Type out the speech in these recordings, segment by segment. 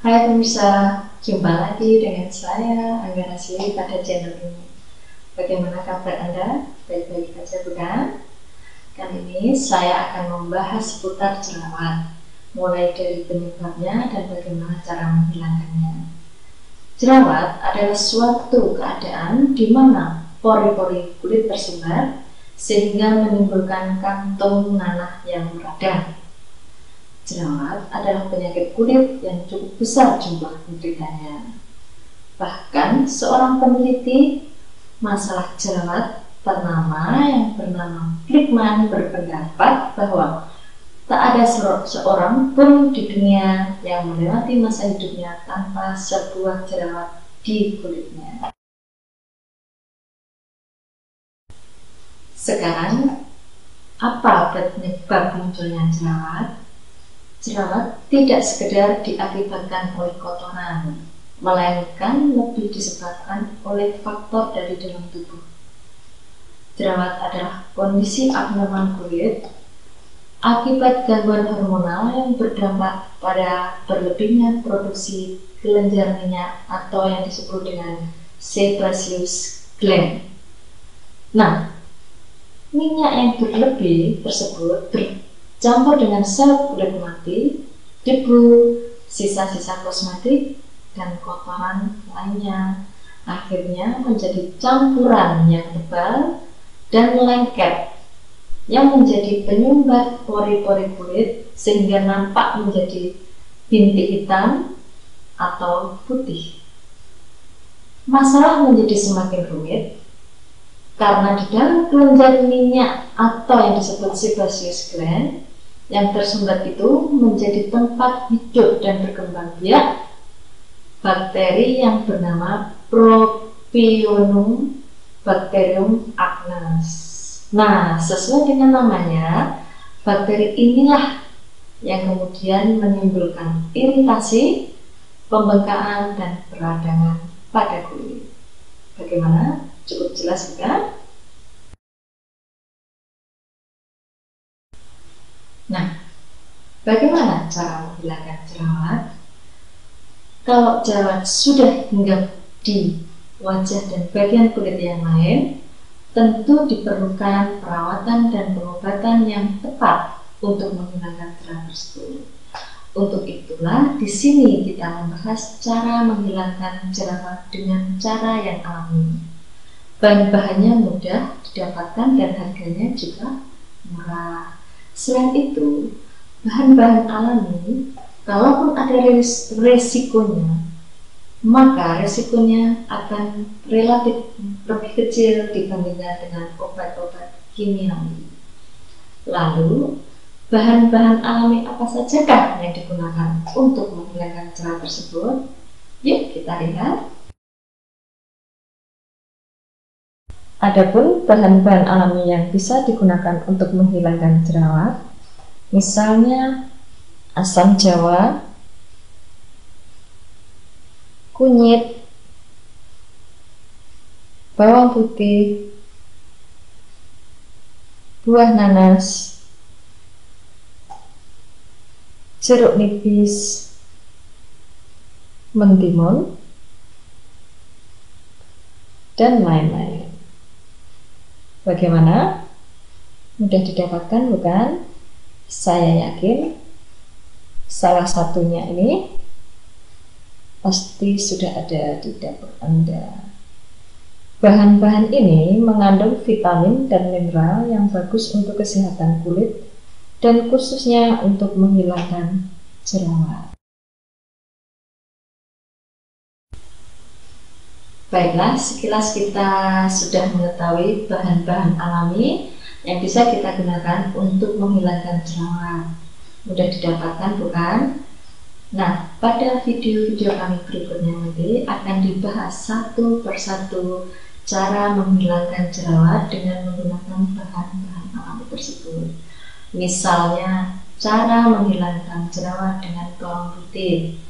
Hai pemirsa, jumpa lagi dengan saya Angga Nasli pada channel ini. Bagaimana kabar Anda? Baik-baik saja bukan? Kali ini saya akan membahas seputar jerawat, mulai dari penyebabnya dan bagaimana cara menghilangkannya. Jerawat adalah suatu keadaan di mana pori-pori kulit tersebar sehingga menimbulkan kantung nanah yang meradang. Jerawat adalah penyakit kulit yang cukup besar jumlah penderitanya. Bahkan seorang peneliti masalah jerawat ternama yang bernama Glickman berpendapat bahwa tak ada seorang pun di dunia yang melewati masa hidupnya tanpa sebuah jerawat di kulitnya. Sekarang, apa penyebab munculnya jerawat? Jerawat tidak sekedar diakibatkan oleh kotoran, melainkan lebih disebabkan oleh faktor dari dalam tubuh. Jerawat adalah kondisi abnormal kulit akibat gangguan hormonal yang berdampak pada berlebihnya produksi kelenjar minyak atau yang disebut dengan sebaceous gland. Nah, minyak yang berlebih tersebut bercampur dengan sel kulit mati, debu, sisa-sisa kosmetik, dan kotoran lainnya. Akhirnya menjadi campuran yang tebal dan lengket yang menjadi penyumbat pori-pori kulit sehingga nampak menjadi bintik hitam atau putih. Masalah menjadi semakin rumit karena di dalam kelenjar minyak atau yang disebut sebaceous gland yang tersumbat itu menjadi tempat hidup dan berkembang biak bakteri yang bernama Propionum bacterium acnes. Nah, sesuai dengan namanya, bakteri inilah yang kemudian menimbulkan iritasi, pembengkakan, dan peradangan pada kulit. Bagaimana? Cukup jelas bukan? Nah, bagaimana cara menghilangkan jerawat? Kalau jerawat sudah hinggap di wajah dan bagian kulit yang lain, tentu diperlukan perawatan dan pengobatan yang tepat untuk menghilangkan jerawat tersebut. Untuk itulah di sini kita membahas cara menghilangkan jerawat dengan cara yang alami. Bahan-bahannya mudah didapatkan dan harganya juga murah. Selain itu, bahan-bahan alami, kalaupun ada resikonya, maka resikonya akan relatif lebih kecil dibandingkan dengan obat-obat kimiawi. Lalu, bahan-bahan alami apa sajakah yang digunakan untuk menghilangkan jerawat tersebut? Yuk kita lihat. Adapun bahan-bahan alami yang bisa digunakan untuk menghilangkan jerawat, misalnya asam jawa, kunyit, bawang putih, buah nanas, jeruk nipis, mentimun, dan lain-lain. Bagaimana? Mudah didapatkan bukan? Saya yakin salah satunya ini pasti sudah ada di dapur Anda. Bahan-bahan ini mengandung vitamin dan mineral yang bagus untuk kesehatan kulit dan khususnya untuk menghilangkan jerawat. Baiklah, sekilas kita sudah mengetahui bahan-bahan alami yang bisa kita gunakan untuk menghilangkan jerawat. Mudah didapatkan bukan? Nah, pada video-video kami berikutnya nanti akan dibahas satu persatu cara menghilangkan jerawat dengan menggunakan bahan-bahan alami tersebut. Misalnya, cara menghilangkan jerawat dengan bawang putih,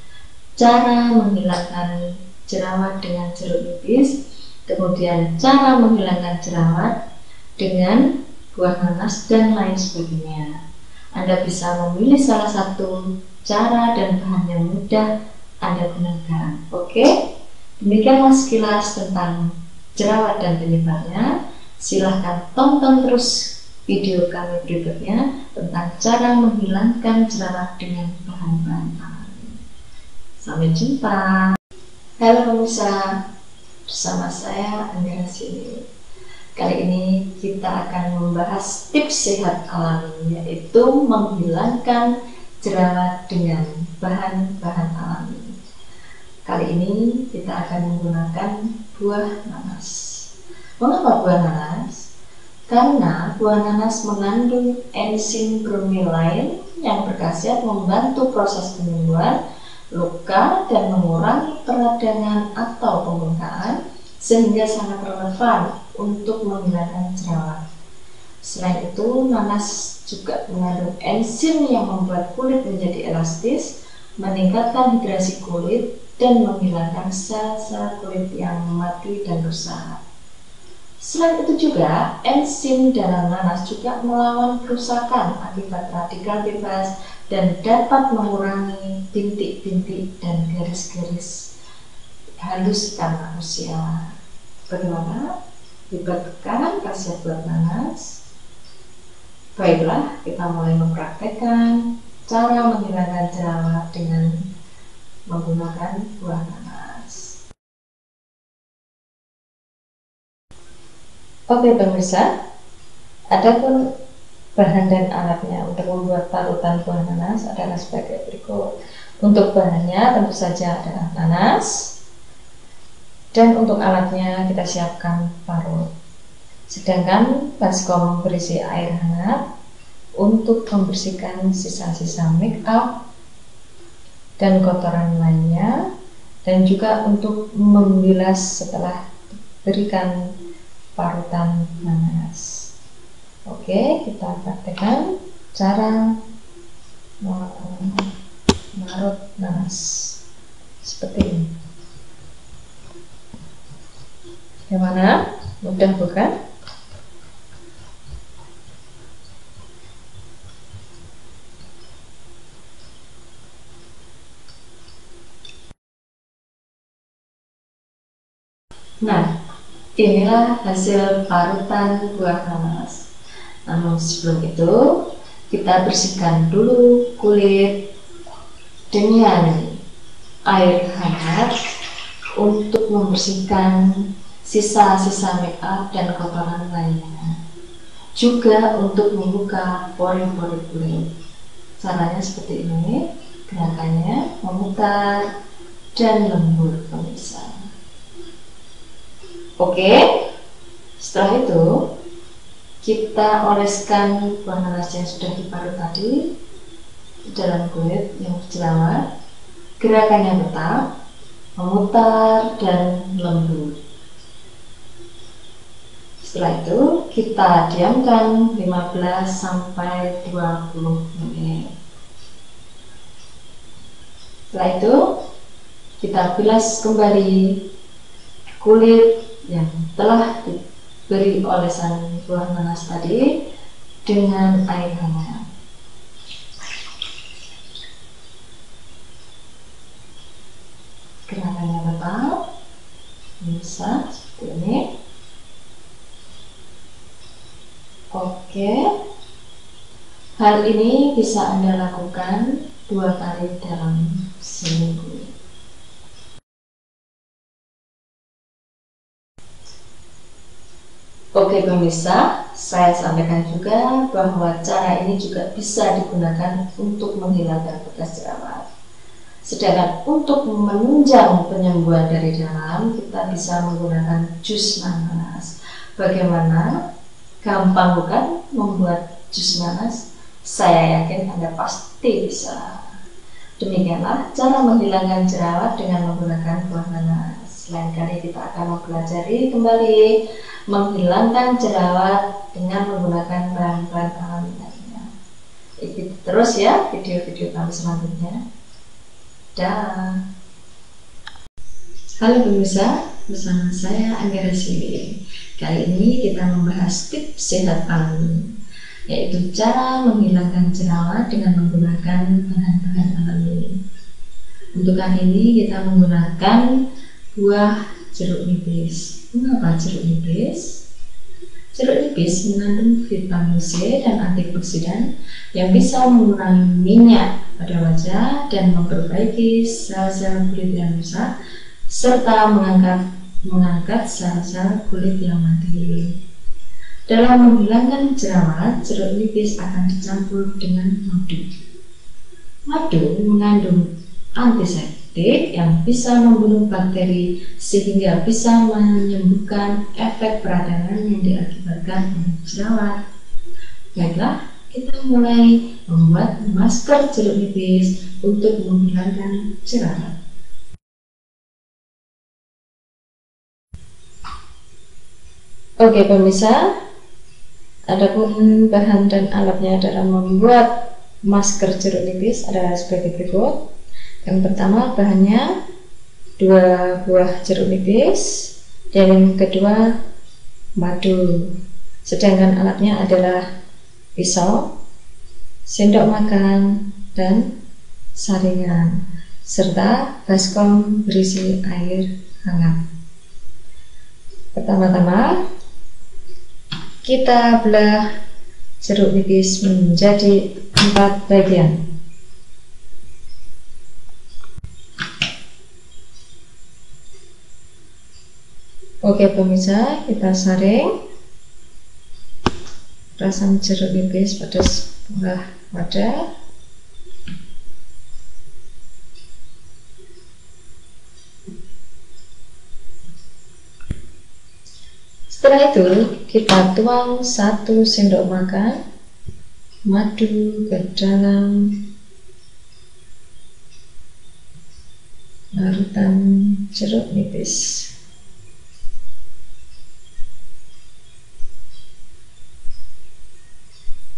cara menghilangkan jerawat dengan jeruk nipis, kemudian cara menghilangkan jerawat dengan buah nanas, dan lain sebagainya. Anda bisa memilih salah satu cara dan bahan yang mudah Anda gunakan. Oke, demikianlah sekilas tentang jerawat dan penyebabnya. Silahkan tonton terus video kami berikutnya tentang cara menghilangkan jerawat dengan bahan-bahan alami. Sampai jumpa. Halo pemirsa, bersama saya Anggara Sili. Kali ini kita akan membahas tips sehat alami, yaitu menghilangkan jerawat dengan bahan-bahan alami. Kali ini kita akan menggunakan buah nanas. Mengapa buah nanas? Karena buah nanas mengandung enzim bromelain yang berkhasiat membantu proses penyembuhan luka dan mengurangi peradangan atau pembengkakan, sehingga sangat relevan untuk menghilangkan jerawat. Selain itu, nanas juga mengandung enzim yang membuat kulit menjadi elastis, meningkatkan hidrasi kulit, dan menghilangkan sel-sel kulit yang mati dan rusak. Selain itu juga, enzim dalam nanas juga melawan kerusakan akibat radikal bebas dan dapat mengurangi bintik-bintik dan garis-garis halus karena usia. Bagaimana? Hebatkan khasiat buah nanas. Baiklah, kita mulai mempraktekkan cara menghilangkan jerawat dengan menggunakan buah nanas. Oke pemirsa, adapun bahan dan alatnya untuk membuat parutan buah nanas adalah sebagai berikut. Untuk bahannya tentu saja adalah nanas, dan untuk alatnya kita siapkan parut. Sedangkan baskom berisi air hangat untuk membersihkan sisa-sisa make up dan kotoran lainnya, dan juga untuk membilas setelah diberikan parutan nanas. Oke, kita praktekkan cara mengarut nanas seperti ini. Bagaimana? Mudah bukan? Nah, inilah hasil parutan buah nanas. Namun sebelum itu, kita bersihkan dulu kulit dengan air hangat untuk membersihkan sisa-sisa make up dan kotoran lainnya. Juga untuk membuka pori-pori kulit. Caranya seperti ini, gerakannya memutar dan lembut pemirsa. Oke, setelah itu kita oleskan buah nanas yang sudah diparut tadi di dalam kulit yang berjerawat. Gerakannya tetap memutar dan lembut. Setelah itu kita diamkan 15-20 menit. Setelah itu kita bilas kembali kulit yang telah diberi olesan buah nanas tadi dengan air hangat. Gerakannya tetap bisa seperti ini. Oke, hal ini bisa Anda lakukan 2 kali dalam seminggu. Oke pemirsa, saya sampaikan juga bahwa cara ini juga bisa digunakan untuk menghilangkan bekas jerawat. Sedangkan untuk menunjang penyembuhan dari dalam, kita bisa menggunakan jus nanas. Bagaimana? Gampang bukan membuat jus nanas? Saya yakin Anda pasti bisa. Demikianlah cara menghilangkan jerawat dengan menggunakan buah nanas. Lain kali kita akan mempelajari kembali menghilangkan jerawat dengan menggunakan bahan-bahan alami lainnya. Ikuti terus ya video-video kami selanjutnya. Dah. Halo pemirsa, bersama saya Anggara Sili. Kali ini kita membahas tips sehat alami, yaitu cara menghilangkan jerawat dengan menggunakan bahan-bahan alami. Untuk kali ini kita menggunakan buah jeruk nipis. Mengapa jeruk nipis? Jeruk nipis mengandung vitamin C dan antioksidan yang bisa mengurangi minyak pada wajah dan memperbaiki sel-sel kulit yang rusak, serta mengangkat sel-sel kulit yang mati. Dalam menghilangkan jerawat, jeruk nipis akan dicampur dengan madu. Madu mengandung antiseptik yang bisa membunuh bakteri sehingga bisa menyembuhkan efek peradangan yang diakibatkan oleh jerawat. Baiklah, kita mulai membuat masker jeruk nipis untuk menghilangkan jerawat. Oke pemirsa, adapun bahan dan alatnya dalam membuat masker jeruk nipis adalah sebagai berikut. Yang pertama bahannya 2 buah jeruk nipis, dan yang kedua madu. Sedangkan alatnya adalah pisau, sendok makan, dan saringan, serta baskom berisi air hangat. Pertama-tama kita belah jeruk nipis menjadi 4 bagian. Oke pemirsa, kita saring perasan jeruk nipis pada sebuah wadah. Setelah itu kita tuang 1 sendok makan madu ke dalam larutan jeruk nipis.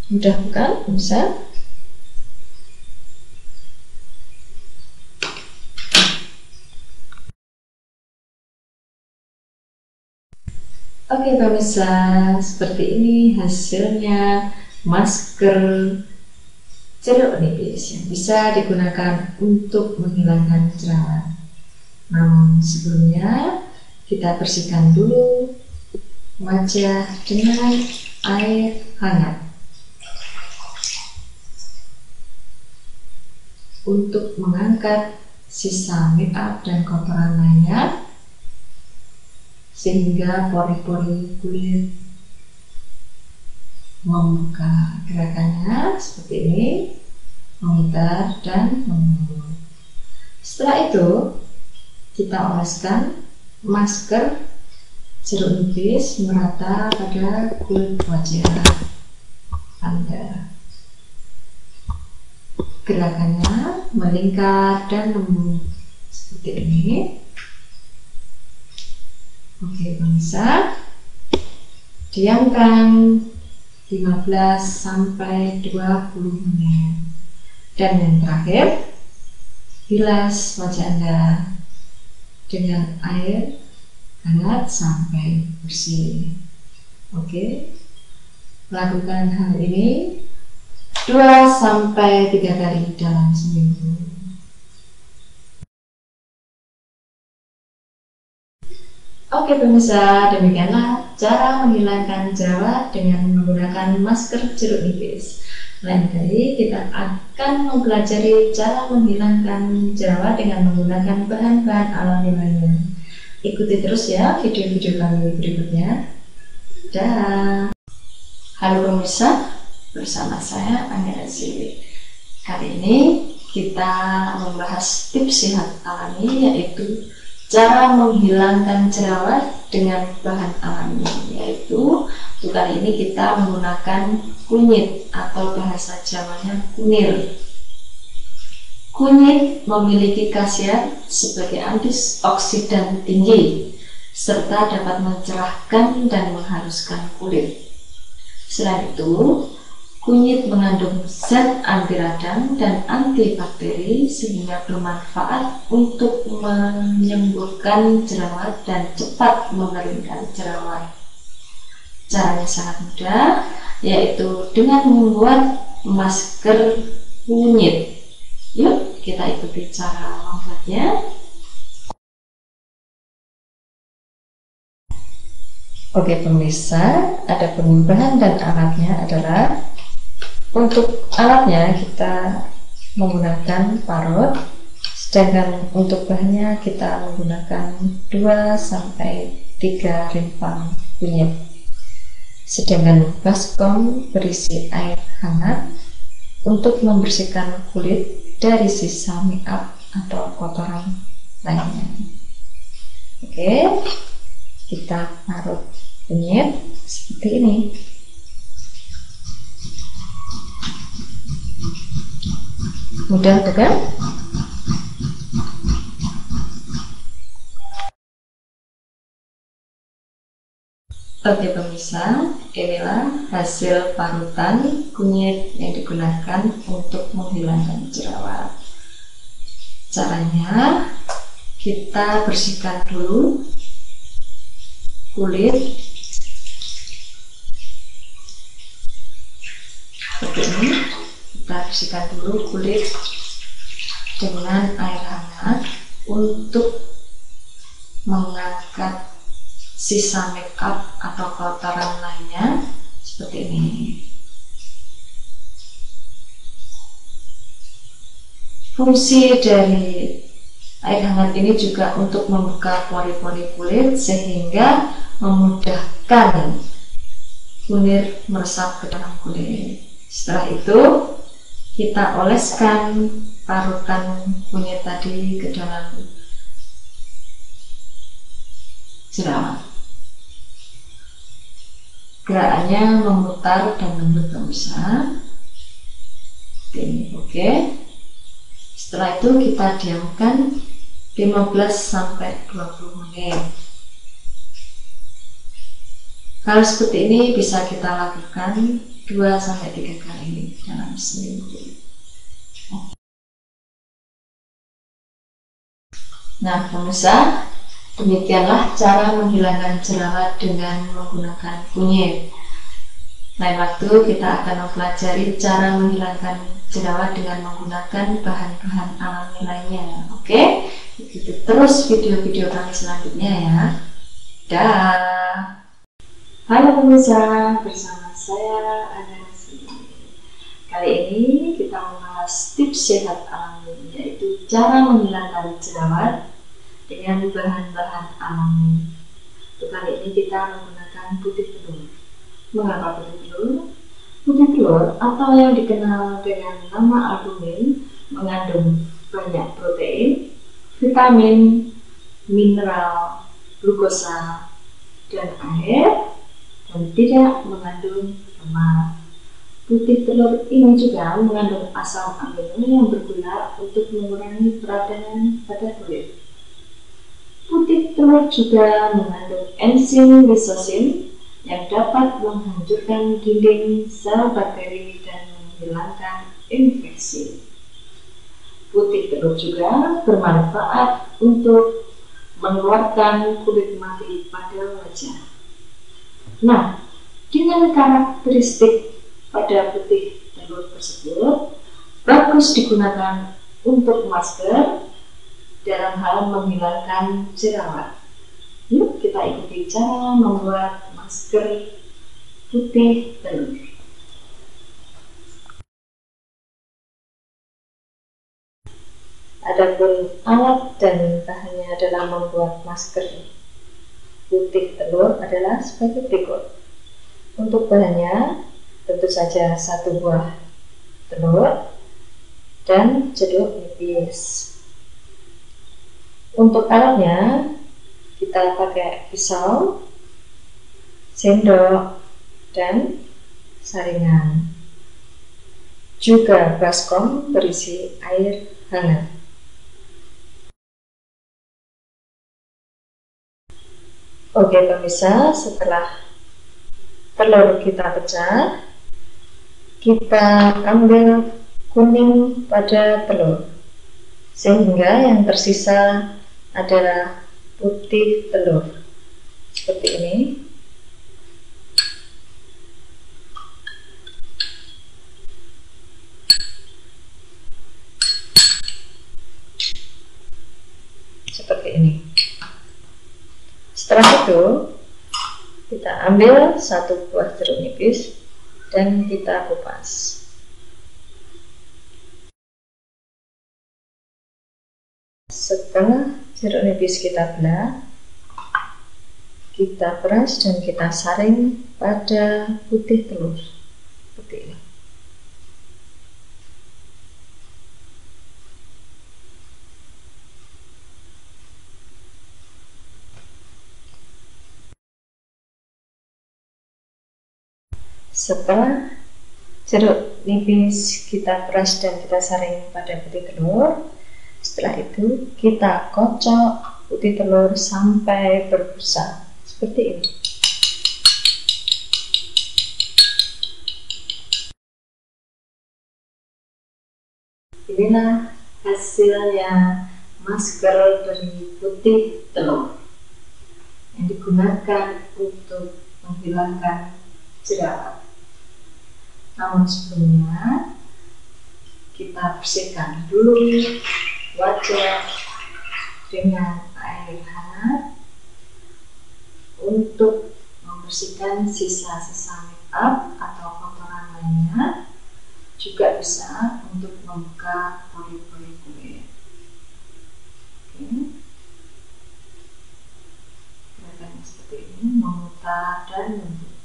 Mudah bukan? Bisa? Oke pemirsa, seperti ini hasilnya masker jeruk nipis yang bisa digunakan untuk menghilangkan jerawat. Namun sebelumnya kita bersihkan dulu wajah dengan air hangat untuk mengangkat sisa make up dan kotoran lainnya, sehingga pori-pori kulit membuka. Gerakannya seperti ini, memutar dan memulur. Setelah itu kita oleskan masker jeruk nipis merata pada kulit wajah Anda. Gerakannya melingkar dan lembut seperti ini. Oke pemirsa, diamkan 15 sampai 20 menit. Dan yang terakhir, bilas wajah Anda dengan air hangat sampai bersih. Oke, lakukan hal ini 2 sampai 3 kali dalam seminggu. Oke pemirsa, demikianlah cara menghilangkan jerawat dengan menggunakan masker jeruk nipis. Lain kali kita akan mempelajari cara menghilangkan jerawat dengan menggunakan bahan-bahan alami lainnya. Ikuti terus ya video-video kami berikutnya. Dah. Halo pemirsa, bersama saya Anggara Siwi. Kali ini kita membahas tips sehat alami, yaitu cara menghilangkan jerawat dengan bahan alami, yaitu untuk kali ini kita menggunakan kunyit atau bahasa Jawanya kunir. Kunyit memiliki khasiat sebagai antioksidan tinggi serta dapat mencerahkan dan menghaluskan kulit. Selain itu, kunyit mengandung zat anti radang dan antibakteri sehingga bermanfaat untuk menyembuhkan jerawat dan cepat mengeringkan jerawat. Caranya sangat mudah, yaitu dengan membuat masker kunyit. Yuk kita ikuti cara membuatnya. Oke pemirsa, ada bahan dan alatnya adalah, untuk alatnya kita menggunakan parut, sedangkan untuk bahannya kita menggunakan 2-3 rimpang kunyit. Sedangkan baskom berisi air hangat untuk membersihkan kulit dari sisa make up atau kotoran lainnya. Oke, kita parut kunyit seperti ini. Mudah bukan? Oke pemirsa, inilah hasil parutan kunyit yang digunakan untuk menghilangkan jerawat. Caranya, kita bersihkan dulu kulit seperti ini. Kita bersihkan dulu kulit dengan air hangat untuk mengangkat sisa make up atau kotoran lainnya seperti ini. Fungsi dari air hangat ini juga untuk membuka pori-pori kulit sehingga memudahkan kunir meresap ke dalam kulit. Setelah itu kita oleskan parutan kunyit tadi ke dalam jerawat. Gerakannya memutar dan lembut pemirsa. Ini oke. Setelah itu kita diamkan 15-20 menit. Hal seperti ini bisa kita lakukan 2-3 kali dalam seminggu. Nah pemirsa, demikianlah cara menghilangkan jerawat dengan menggunakan kunyit. Lain waktu kita akan mempelajari cara menghilangkan jerawat dengan menggunakan bahan-bahan alami lainnya. Oke, ikuti terus video-video kami selanjutnya ya. Dah. Halo pemirsa, bersama saya Ana. Kali ini kita membahas tips sehat alami, yaitu cara menghilangkan jerawat dengan bahan-bahan alami. Untuk kali ini kita menggunakan putih telur. Mengapa putih telur? Putih telur atau yang dikenal dengan nama albumin mengandung banyak protein, vitamin, mineral, glukosa, dan air, dan tidak mengandung lemak. Putih telur ini juga mengandung asam amino yang berguna untuk mengurangi peradangan pada kulit. Putih telur juga mengandung enzim lisosim yang dapat menghancurkan dinding sel bakteri dan menghilangkan infeksi. Putih telur juga bermanfaat untuk mengeluarkan kulit mati pada wajah. Nah, dengan karakteristik pada putih telur tersebut, bagus digunakan untuk masker dalam hal menghilangkan jerawat. Yuk kita ikuti cara membuat masker putih telur. Adapun alat dan bahannya dalam membuat masker putih telur adalah sebagai berikut. Untuk bahannya tentu saja 1 buah telur dan jeruk nipis. Untuk alatnya kita pakai pisau, sendok, dan saringan. Juga baskom berisi air hangat. Oke pemirsa, setelah telur kita pecah, kita ambil kuning pada telur, sehingga yang tersisa adalah putih telur seperti ini. seperti ini. Setelah itu kita ambil satu buah jeruk nipis dan kita kupas. Setelah jeruk nipis kita belah, kita peras dan kita saring pada putih telur seperti ini. Setelah jeruk nipis kita peras dan kita saring pada putih telur, setelah itu kita kocok putih telur sampai berbusa seperti ini. Inilah hasilnya masker dari putih telur yang digunakan untuk menghilangkan jerawat. Namun sebelumnya kita bersihkan dulu wajah dengan air hangat untuk membersihkan sisa-sisa make up atau kotoran lainnya, juga bisa untuk membuka pori-pori kulit. Oke. Gerakannya seperti ini, memutar dan lembut.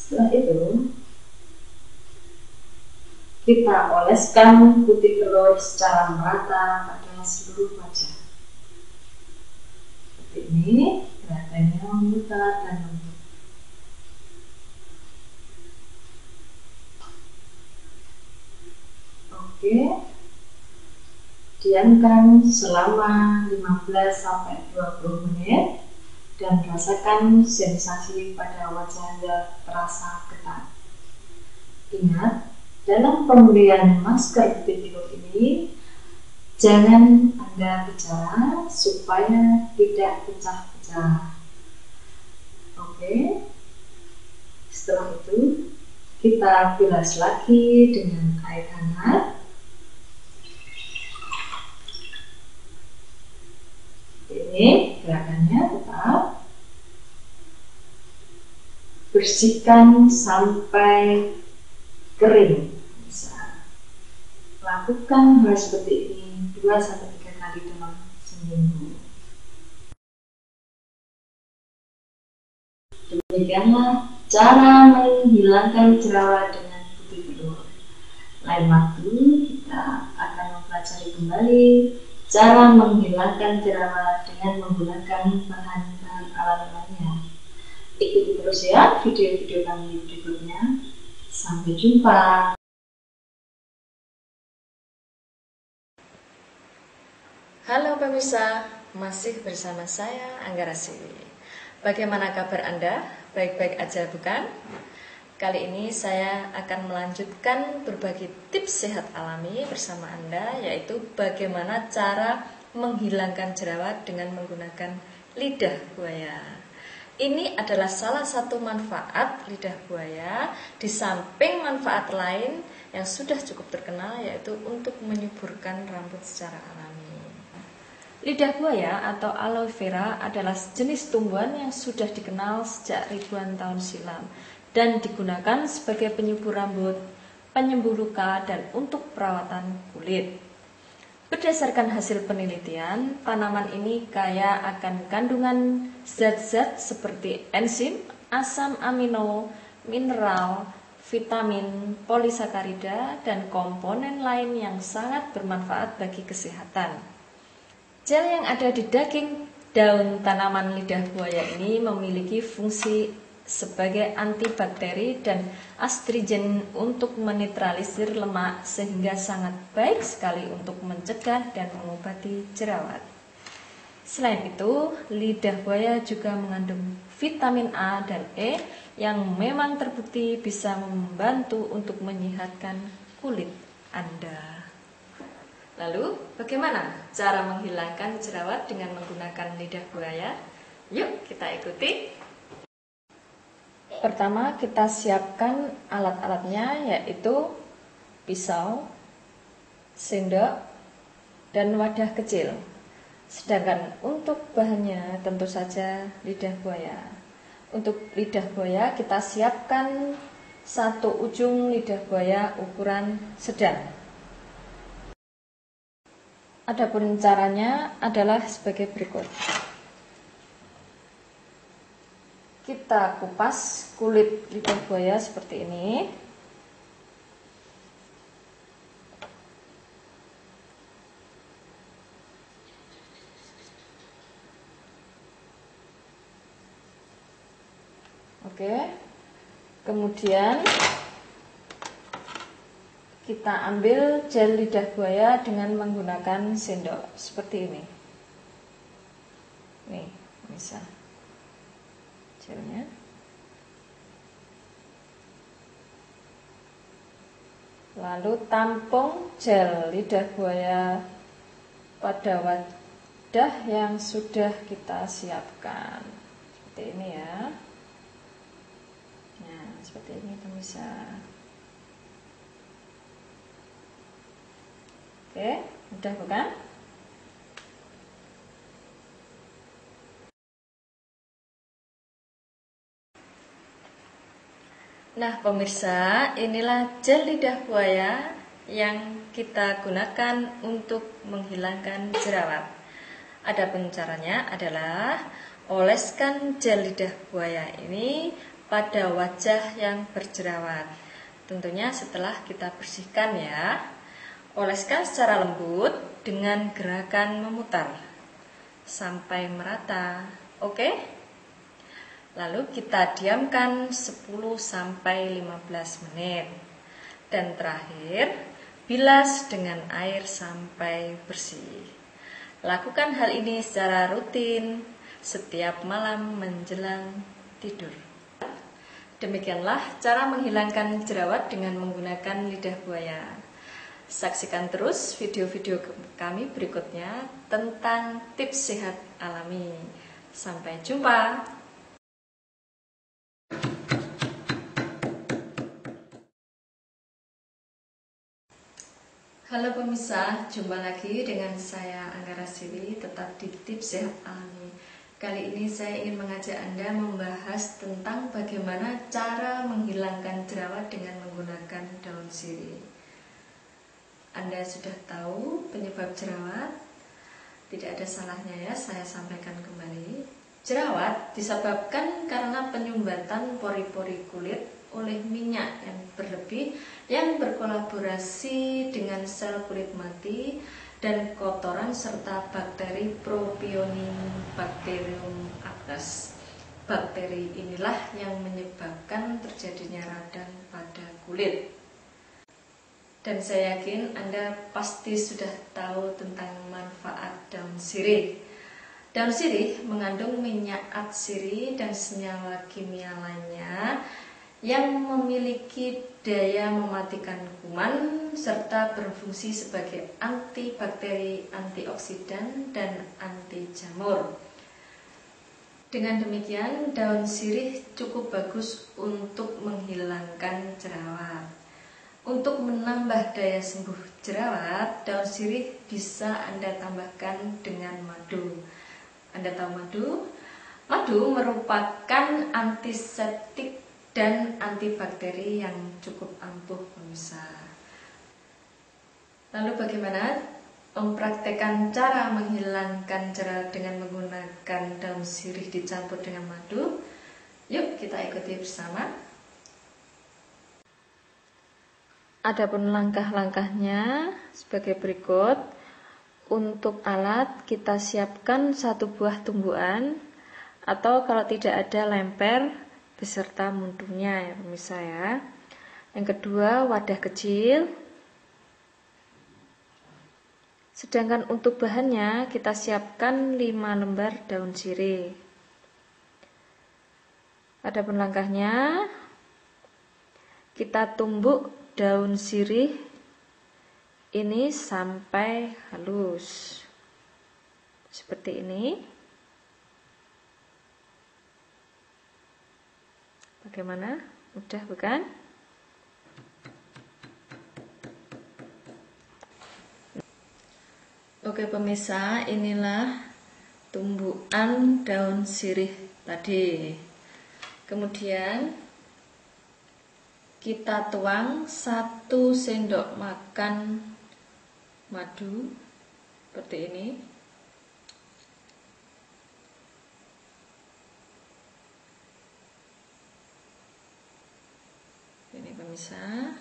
Setelah itu kita oleskan putih telur secara merata pada seluruh wajah. Seperti ini, gerakannya memutar dan lembut. Oke, diamkan selama 15-20 menit dan rasakan sensasi pada wajah Anda terasa ketat. Ingat, dalam pemberian masker putih telur ini, jangan Anda bicara supaya tidak pecah-pecah. Oke, setelah itu kita bilas lagi dengan air hangat. Ini gerakannya tetap bersihkan sampai kering. Bisa lakukan hal seperti ini 2-3 kali dalam seminggu. Demikianlah cara menghilangkan jerawat dengan putih telur. Lain waktu kita akan mempelajari kembali cara menghilangkan jerawat dengan menggunakan bahan-bahan alami lainnya. Ikuti terus ya video-video kami berikutnya. Sampai jumpa. Halo pemirsa, masih bersama saya Angga Rasili. Bagaimana kabar Anda? Baik-baik aja bukan? Kali ini saya akan melanjutkan berbagi tips sehat alami bersama Anda, yaitu bagaimana cara menghilangkan jerawat dengan menggunakan lidah buaya. Ini adalah salah satu manfaat lidah buaya, di samping manfaat lain yang sudah cukup terkenal, yaitu untuk menyuburkan rambut secara alami. Lidah buaya atau aloe vera adalah jenis tumbuhan yang sudah dikenal sejak ribuan tahun silam dan digunakan sebagai penyubur rambut, penyembuh luka, dan untuk perawatan kulit. Berdasarkan hasil penelitian, tanaman ini kaya akan kandungan zat-zat seperti enzim, asam amino, mineral, vitamin, polisakarida, dan komponen lain yang sangat bermanfaat bagi kesehatan. Gel yang ada di daging daun tanaman lidah buaya ini memiliki fungsi sebagai antibakteri dan astringen untuk menetralisir lemak, sehingga sangat baik sekali untuk mencegah dan mengobati jerawat. Selain itu, lidah buaya juga mengandung vitamin A dan E yang memang terbukti bisa membantu untuk menyehatkan kulit Anda. Lalu, bagaimana cara menghilangkan jerawat dengan menggunakan lidah buaya? Yuk kita ikuti. Pertama, kita siapkan alat-alatnya, yaitu pisau, sendok, dan wadah kecil. Sedangkan untuk bahannya tentu saja lidah buaya. Untuk lidah buaya kita siapkan satu ujung lidah buaya ukuran sedang. Adapun caranya adalah sebagai berikut. Kita kupas kulit lidah buaya seperti ini. Oke, kemudian kita ambil gel lidah buaya dengan menggunakan sendok seperti ini. Nih, bisa gelnya. Lalu tampung gel lidah buaya pada wadah yang sudah kita siapkan. Seperti ini ya. Nah, seperti ini pemirsa. Oke, mudah bukan? Nah pemirsa, inilah gel lidah buaya yang kita gunakan untuk menghilangkan jerawat. Adapun caranya adalah oleskan gel lidah buaya ini pada wajah yang berjerawat. Tentunya setelah kita bersihkan ya. Oleskan secara lembut dengan gerakan memutar sampai merata. Oke? Lalu kita diamkan 10-15 menit. Dan terakhir, bilas dengan air sampai bersih. Lakukan hal ini secara rutin setiap malam menjelang tidur. Demikianlah cara menghilangkan jerawat dengan menggunakan lidah buaya. Saksikan terus video-video kami berikutnya tentang tips sehat alami. Sampai jumpa. Halo pemirsa, jumpa lagi dengan saya Angga Rasili, tetap di tips sehat alami. Kali ini saya ingin mengajak Anda membahas tentang bagaimana cara menghilangkan jerawat dengan menggunakan daun sirih. Anda sudah tahu penyebab jerawat? Tidak ada salahnya ya saya sampaikan kembali. Jerawat disebabkan karena penyumbatan pori-pori kulit oleh minyak yang berlebih yang berkolaborasi dengan sel kulit mati dan kotoran serta bakteri Propionibacterium acnes. Bakteri inilah yang menyebabkan terjadinya radang pada kulit. Dan saya yakin Anda pasti sudah tahu tentang manfaat daun sirih. Daun sirih mengandung minyak atsiri dan senyawa kimia lainnya yang memiliki daya mematikan kuman serta berfungsi sebagai antibakteri, antioksidan, dan anti jamur. Dengan demikian, daun sirih cukup bagus untuk menghilangkan jerawat. Untuk menambah daya sembuh jerawat, daun sirih bisa Anda tambahkan dengan madu. Anda tahu madu? Madu merupakan antiseptik dan antibakteri yang cukup ampuh pemirsa. Lalu bagaimana mempraktekkan cara menghilangkan jerawat dengan menggunakan daun sirih dicampur dengan madu? Yuk kita ikuti bersama. Adapun langkah-langkahnya sebagai berikut. Untuk alat kita siapkan satu buah tumbuhan atau kalau tidak ada lemper beserta mundunya ya pemirsa ya. Yang kedua wadah kecil. Sedangkan untuk bahannya kita siapkan 5 lembar daun sirih. Adapun langkahnya, kita tumbuk daun sirih ini sampai halus seperti ini. Bagaimana? Mudah bukan? Oke pemirsa, inilah tumbukan daun sirih tadi. Kemudian kita tuang 1 sendok makan madu seperti ini. Ini pemirsa.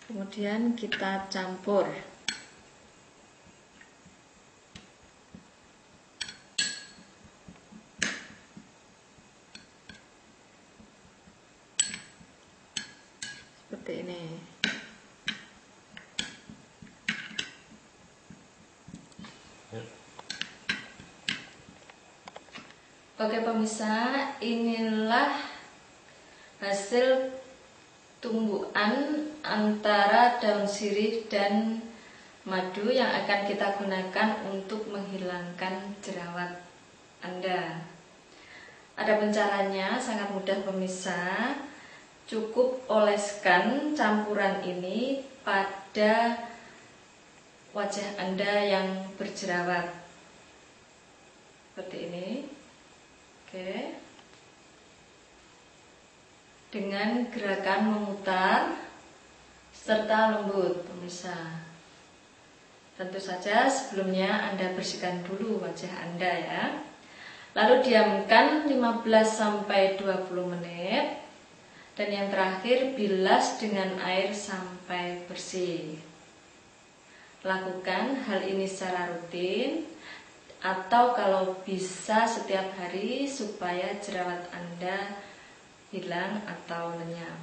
Kemudian kita campur. Seperti ini. Oke pemirsa, inilah hasil tumbukan antara daun sirih dan madu yang akan kita gunakan untuk menghilangkan jerawat Anda. Adapun caranya sangat mudah pemirsa. Cukup oleskan campuran ini pada wajah Anda yang berjerawat seperti ini. Oke. Dengan gerakan memutar serta lembut pemirsa. Tentu saja sebelumnya Anda bersihkan dulu wajah Anda ya. Lalu diamkan 15-20 menit. Dan yang terakhir, bilas dengan air sampai bersih. Lakukan hal ini secara rutin atau kalau bisa setiap hari supaya jerawat Anda hilang atau lenyap.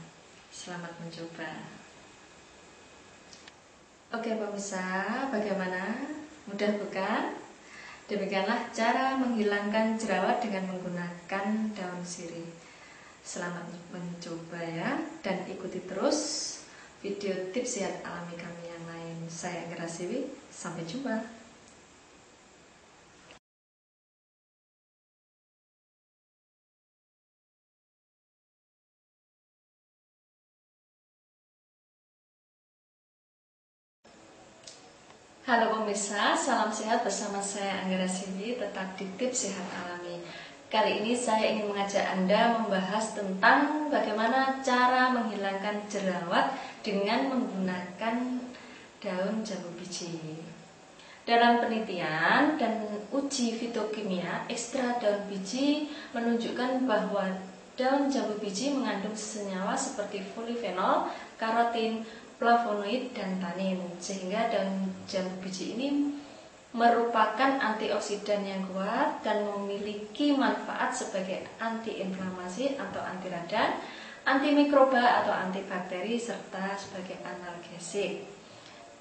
Selamat mencoba. Oke pemirsa, bagaimana? Mudah bukan? Demikianlah cara menghilangkan jerawat dengan menggunakan daun sirih. Selamat mencoba ya, dan ikuti terus video tips sehat alami kami yang lain. Saya Anggra Siwi, sampai jumpa. Halo pemirsa, salam sehat bersama saya Anggra Siwi, tetap di tips sehat alami. Kali ini saya ingin mengajak Anda membahas tentang bagaimana cara menghilangkan jerawat dengan menggunakan daun jambu biji. Dalam penelitian dan uji fitokimia, ekstrak daun biji menunjukkan bahwa daun jambu biji mengandung senyawa seperti polifenol, karotin, flavonoid, dan tanin, sehingga daun jambu biji ini merupakan antioksidan yang kuat dan memiliki manfaat sebagai antiinflamasi atau anti radang, antimikroba atau antibakteri, serta sebagai analgesik.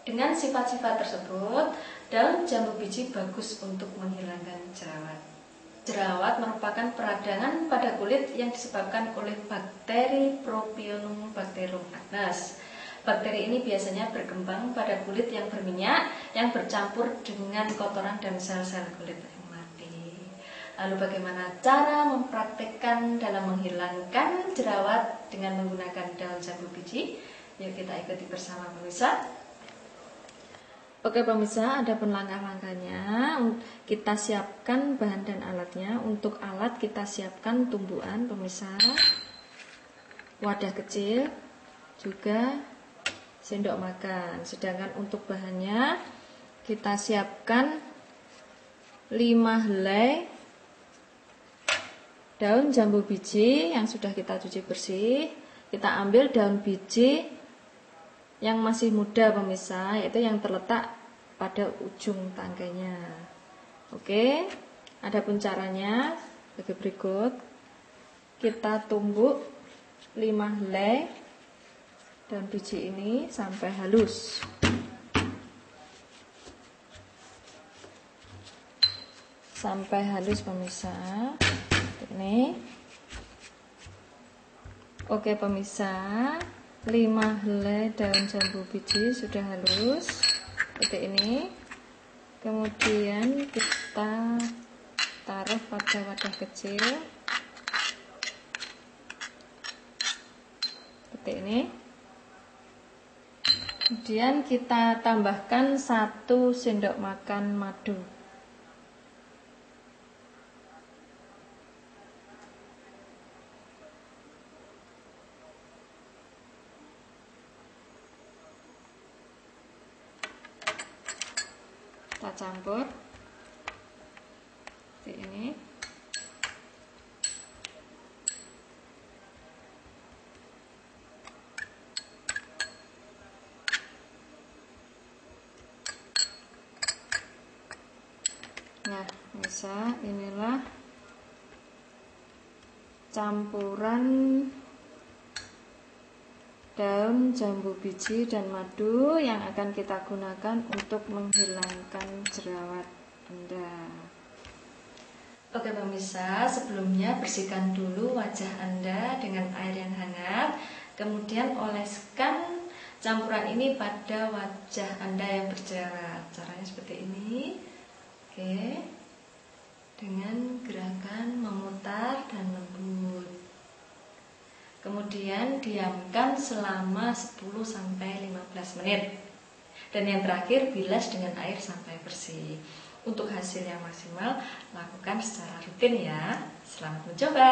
Dengan sifat-sifat tersebut, daun jambu biji bagus untuk menghilangkan jerawat. Jerawat merupakan peradangan pada kulit yang disebabkan oleh bakteri Propionibacterium acnes. Bakteri ini biasanya berkembang pada kulit yang berminyak yang bercampur dengan kotoran dan sel-sel kulit yang mati. Lalu bagaimana cara mempraktekkan dalam menghilangkan jerawat dengan menggunakan daun jambu biji? Yuk kita ikuti bersama pemirsa. Oke pemirsa, ada pun langkah-langkahnya. Kita siapkan bahan dan alatnya. Untuk alat kita siapkan tumbukan pemirsa, wadah kecil, juga sendok makan. Sedangkan untuk bahannya kita siapkan 5 helai daun jambu biji yang sudah kita cuci bersih. Kita ambil daun biji yang masih muda pemirsa, yaitu yang terletak pada ujung tangkainya. Oke, adapun caranya sebagai berikut. Kita tumbuk 5 helai daun biji ini sampai halus. Sampai halus pemirsa. Ini. Oke pemirsa, 5 helai daun jambu biji sudah halus seperti ini. Kemudian kita taruh pada wadah kecil seperti ini. Kemudian kita tambahkan 1 sendok makan madu. Kita campur seperti ini. Nah, bisa, inilah campuran daun jambu biji dan madu yang akan kita gunakan untuk menghilangkan jerawat Anda. Oke pemirsa, sebelumnya bersihkan dulu wajah Anda dengan air yang hangat, kemudian oleskan campuran ini pada wajah Anda yang berjerawat. Caranya seperti ini. Oke, dengan gerakan memutar dan lembut. Kemudian diamkan selama 10-15 menit. Dan yang terakhir, bilas dengan air sampai bersih. Untuk hasil yang maksimal, lakukan secara rutin ya. Selamat mencoba.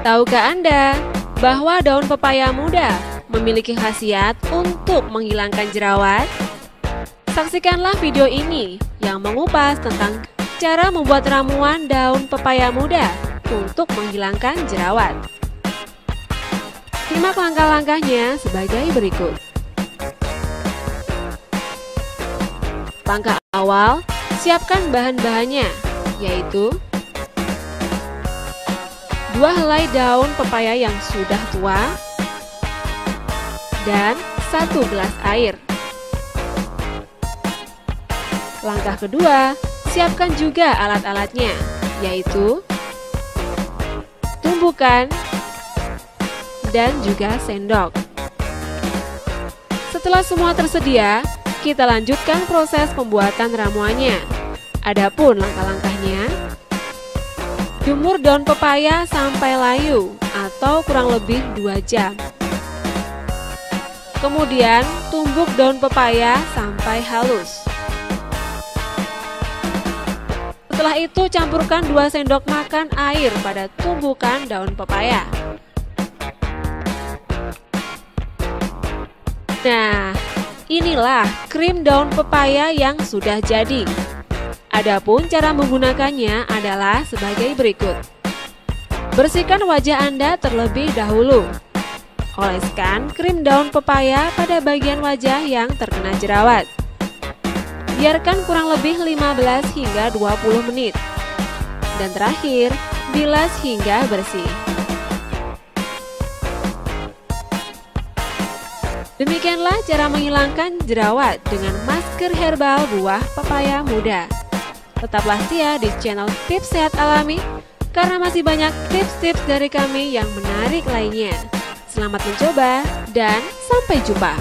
Tahukah Anda bahwa daun pepaya muda memiliki khasiat untuk menghilangkan jerawat? Saksikanlah video ini yang mengupas tentang cara membuat ramuan daun pepaya muda untuk menghilangkan jerawat. Simak langkah-langkahnya sebagai berikut. Langkah awal, siapkan bahan-bahannya, yaitu 2 helai daun pepaya yang sudah tua dan 1 gelas air. Langkah kedua, siapkan juga alat-alatnya, yaitu tumbukan dan juga sendok. Setelah semua tersedia, kita lanjutkan proses pembuatan ramuannya. Adapun langkah-langkahnya, jemur daun pepaya sampai layu atau kurang lebih 2 jam. Kemudian tumbuk daun pepaya sampai halus. Setelah itu campurkan 2 sendok makan air pada tumbukan daun pepaya. Nah, inilah krim daun pepaya yang sudah jadi. Adapun cara menggunakannya adalah sebagai berikut. Bersihkan wajah Anda terlebih dahulu. Oleskan krim daun pepaya pada bagian wajah yang terkena jerawat. Biarkan kurang lebih 15 hingga 20 menit. Dan terakhir, bilas hingga bersih. Demikianlah cara menghilangkan jerawat dengan masker herbal buah pepaya muda. Tetaplah setia di channel Tips Sehat Alami, karena masih banyak tips-tips dari kami yang menarik lainnya. Selamat mencoba dan sampai jumpa.